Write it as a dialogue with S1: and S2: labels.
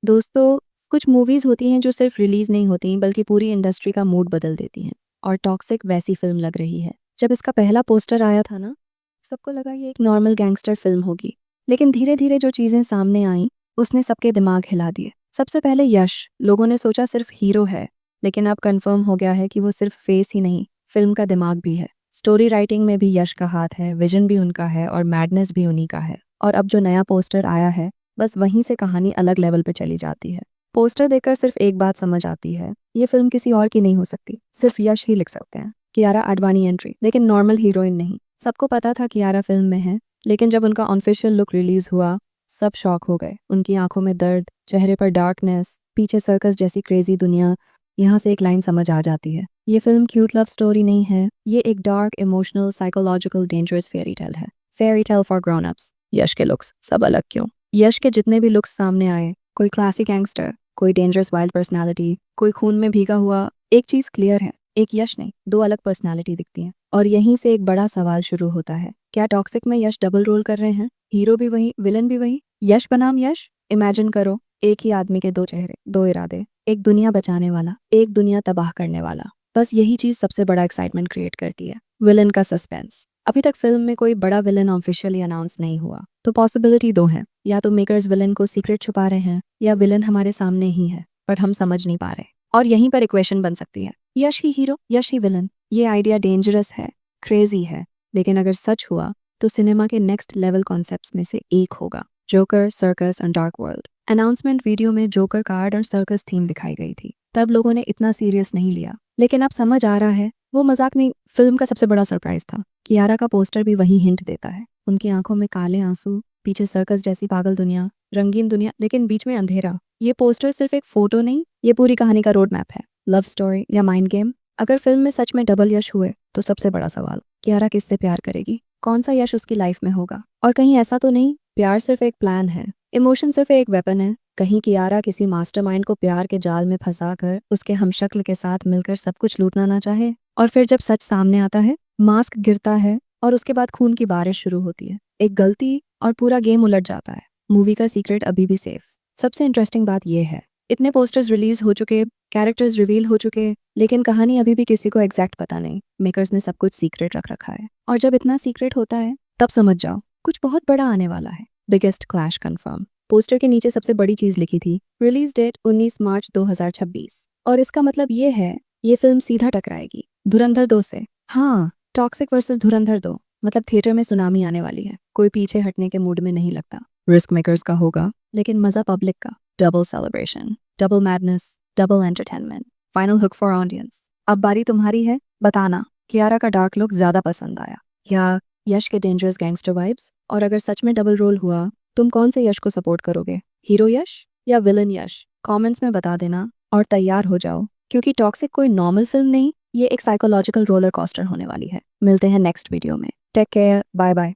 S1: दोस्तों, कुछ मूवीज़ होती हैं जो सिर्फ रिलीज़ नहीं होती बल्कि पूरी इंडस्ट्री का मूड बदल देती हैं और टॉक्सिक वैसी फ़िल्म लग रही है। जब इसका पहला पोस्टर आया था ना, सबको लगा ये एक नॉर्मल गैंगस्टर फ़िल्म होगी। लेकिन धीरे-धीरे जो चीज़ें सामने आईं, उसने सबके दिमाग हिला दिए। सबसे पहले यश, लोगों ने सोचा सिर्फ हीरो है, लेकिन अब कन्फर्म हो गया है कि वो सिर्फ फेस ही नहीं, फ़िल्म का दिमाग भी है। स्टोरी राइटिंग में भी यश का हाथ है, विजन भी उनका है और मैडनेस भी उन्हीं का है। और अब जो नया पोस्टर आया है, बस वहीं से कहानी अलग लेवल पे चली जाती है। पोस्टर देखकर सिर्फ एक बात समझ आती है, ये फिल्म किसी और की नहीं हो सकती, सिर्फ यश ही लिख सकते हैं। कियारा आडवाणी एंट्री, लेकिन नॉर्मल हीरोइन नहीं। सबको पता था कियारा फिल्म में है, लेकिन जब उनका ऑफिशियल लुक रिलीज हुआ, सब शॉक हो गए। उनकी आंखों में दर्द, चेहरे पर डार्कनेस, पीछे सर्कस जैसी क्रेजी दुनिया। यहाँ से एक लाइन समझ आ जाती है, ये फिल्म क्यूट लव स्टोरी नहीं है, ये एक dark emotional psychological dangerous fairy tale है। Fairy tale for grown ups. Yash के लुक्स सब अलग क्यों? यश के जितने भी लुक्स सामने आए, कोई क्लासिक गैंगस्टर, कोई डेंजरस वाइल्ड पर्सनालिटी, कोई खून में भीगा हुआ, एक चीज क्लियर है, एक यश नहीं, दो अलग पर्सनालिटी दिखती हैं। और यहीं से एक बड़ा सवाल शुरू होता है, क्या टॉक्सिक में यश डबल रोल कर रहे हैं? हीरो भी वही, विलन भी वही। यश बनाम यश। इमेजिन करो, एक ही आदमी के दो चेहरे, दो इरादे, एक दुनिया बचाने वाला, एक दुनिया तबाह करने वाला। बस यही चीज सबसे बड़ा एक्साइटमेंट क्रिएट करती है। विलन का सस्पेंस। अभी तक फिल्म में कोई बड़ा विलन ऑफिशियली अनाउंस नहीं हुआ, तो पॉसिबिलिटी दो है, या तो मेकर्स विलन को सीक्रेट छुपा रहे हैं, या विलन हमारे सामने ही है पर हम समझ नहीं पा रहे। और यहीं पर इक्वेशन बन सकती है, यश ही हीरो, यश ही विलन। ये आइडिया डेंजरस है, क्रेजी है, लेकिन अगर सच हुआ तो सिनेमा के नेक्स्ट लेवल कॉन्सेप्ट्स में से एक होगा। Joker, circus and dark world. Announcement video में जोकर कार्ड और सर्कस थीम दिखाई गई थी, तब लोगों ने इतना सीरियस नहीं लिया, लेकिन अब समझ आ रहा है वो मजाक नहीं, फिल्म का सबसे बड़ा सरप्राइज था। कियारा का पोस्टर भी वही हिंट देता है, उनकी आंखों में काले आंसू, पीछे सर्कस जैसी पागल दुनिया, रंगीन दुनिया, लेकिन बीच में अंधेरा। ये पोस्टर सिर्फ एक फोटो नहीं, ये पूरी कहानी का रोड मैप है। लव स्टोरी या माइंड गेम? अगर फिल्म में सच में डबल यश हुए तो सबसे बड़ा सवाल, कियारा किससे प्यार करेगी? कौन सा यश उसकी लाइफ में होगा? और कहीं ऐसा तो नहीं प्यार सिर्फ एक प्लान है, इमोशन सिर्फ एक वेपन है? कहीं कियारा किसी मास्टरमाइंड को प्यार के जाल में फंसा कर उसके हमशक्ल के साथ मिलकर सब कुछ लूटना ना चाहे? और फिर जब सच सामने आता है, मास्क गिरता है और उसके बाद खून की बारिश शुरू होती है। एक गलती और पूरा गेम उलट जाता है। मूवी का सीक्रेट अभी भी सेफ। सबसे इंटरेस्टिंग बात यह है, इतने पोस्टर्स रिलीज हो चुके, कैरेक्टर्स रिवील हो चुके, लेकिन कहानी अभी भी किसी को एग्जैक्ट पता नहीं। मेकर्स ने सब कुछ सीक्रेट रख रखा है, और जब इतना सीक्रेट होता है तब समझ जाओ कुछ बहुत बड़ा आने वाला है। Biggest clash confirm. पोस्टर के नीचे सबसे बड़ी चीज लिखी थी, रिलीज डेट 19 मार्च 2026। और इसका मतलब ये है, ये फिल्म सीधा टकराएगी धुरंधर 2 से। हाँ, टॉक्सिक वर्सेस धुरंधर 2, मतलब थिएटर में सुनामी आने वाली है। कोई पीछे हटने के मूड में नहीं लगता। रिस्क मेकर्स का होगा, लेकिन मजा पब्लिक का। Double celebration, double madness, double entertainment, final hook for audience. अब बारी तुम्हारी है, बताना कियारा का डार्क लुक ज्यादा पसंद आया या यश के डेंजरस गैंगस्टर वाइब्स? और अगर सच में डबल रोल हुआ, तुम कौन से यश को सपोर्ट करोगे, हीरो यश या विलन यश? कमेंट्स में बता देना और तैयार हो जाओ, क्योंकि टॉक्सिक कोई नॉर्मल फिल्म नहीं, ये एक साइकोलॉजिकल रोलर कोस्टर होने वाली है। मिलते हैं नेक्स्ट वीडियो में। Take care, bye bye.